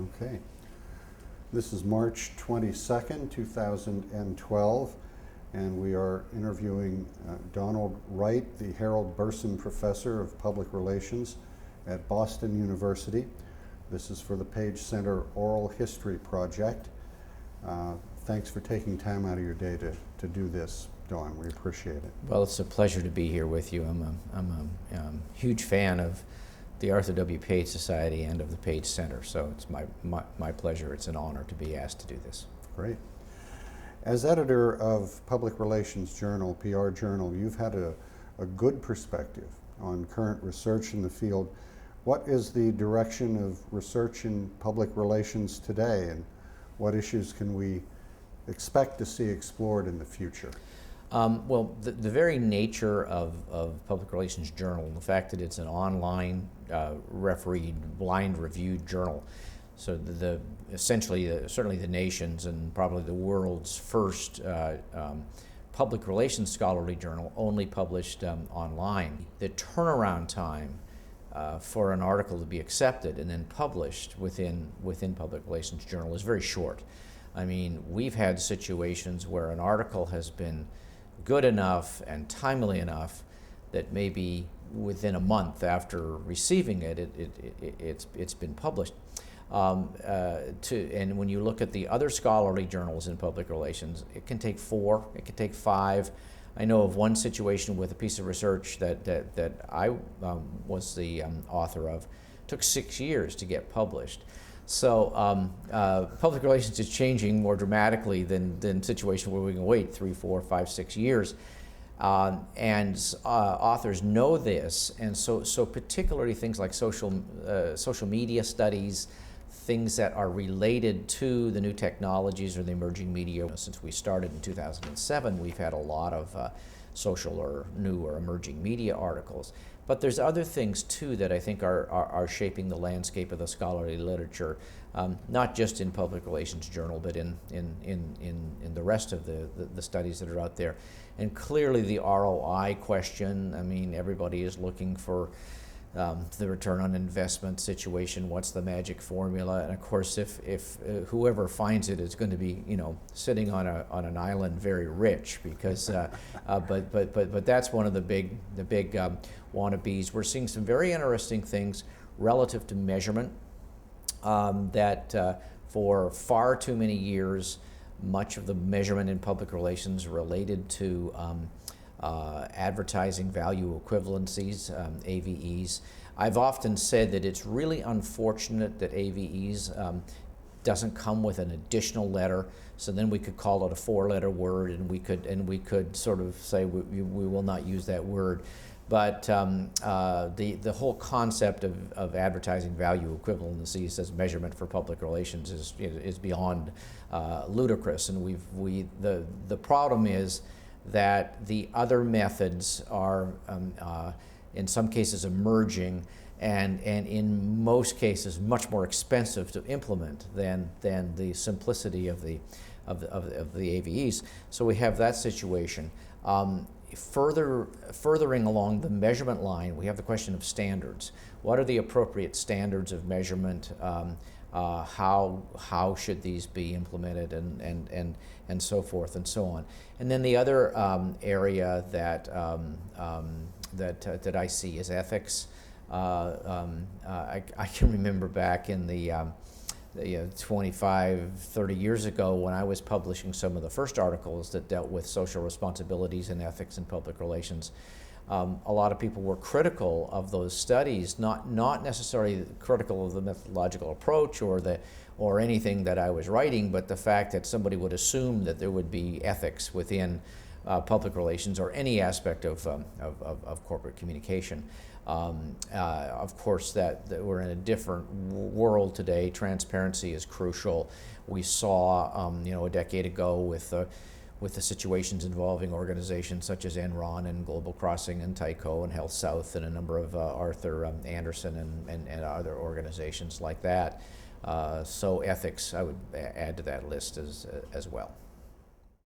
Okay. This is March 22nd, 2012, and we are interviewing Donald Wright, the Harold Burson Professor of Public Relations at Boston University. This is for the Page Center Oral History Project. Thanks for taking time out of your day to do this, Don. We appreciate it. Well, it's a pleasure to be here with you. I'm a huge fan of the Arthur W. Page Society and of the Page Center, so it's my pleasure. It's an honor to be asked to do this. Great. As editor of Public Relations Journal, PR Journal, you've had a good perspective on current research in the field. What is the direction of research in public relations today, and what issues can we expect to see explored in the future? Well, the very nature of Public Relations Journal, the fact that it's an online refereed, blind reviewed journal, so essentially certainly the nation's and probably the world's first public relations scholarly journal, only published online. The turnaround time for an article to be accepted and then published within Public Relations Journal is very short. I mean, we've had situations where an article has been good enough and timely enough that maybe within a month after receiving it, it's been published. And when you look at the other scholarly journals in public relations, it can take 4, it can take 5. I know of one situation with a piece of research that I was the author of. It took 6 years to get published. So public relations is changing more dramatically than situation where we can wait 3, 4, 5, 6 years. And authors know this, and so particularly things like social media studies, things that are related to the new technologies or the emerging media. Since we started in 2007, we've had a lot of social or new or emerging media articles. But there's other things too that I think are shaping the landscape of the scholarly literature, not just in Public Relations Journal, but in the rest of the studies that are out there. And clearly the ROI question, I mean, everybody is looking for the return on investment situation. What's the magic formula? And of course, if whoever finds it is going to be, sitting on an island very rich, because but that's one of the big wannabes. We're seeing some very interesting things relative to measurement, that for far too many years, much of the measurement in public relations related to advertising value equivalencies, AVEs. I've often said that it's really unfortunate that AVEs doesn't come with an additional letter, so then we could call it a 4-letter word, and we could sort of say we will not use that word. But the whole concept of advertising value equivalencies as measurement for public relations is beyond ludicrous, and the problem is that the other methods are in some cases emerging, and in most cases much more expensive to implement than the simplicity of the AVEs. So we have that situation. Furthering along the measurement line, we have the question of standards. What are the appropriate standards of measurement? How should these be implemented, and so forth and so on. And then the other area that I see is ethics. I can remember back in the 25, 30 years ago when I was publishing some of the first articles that dealt with social responsibilities and ethics in public relations. A lot of people were critical of those studies, not necessarily critical of the methodological approach or anything that I was writing, but the fact that somebody would assume that there would be ethics within public relations or any aspect of corporate communication. Of course, that we're in a different world today. Transparency is crucial. We saw, a decade ago with the situations involving organizations such as Enron and Global Crossing and Tyco and Health South and a number of Arthur Andersen and other organizations like that. So ethics, I would add to that list as well.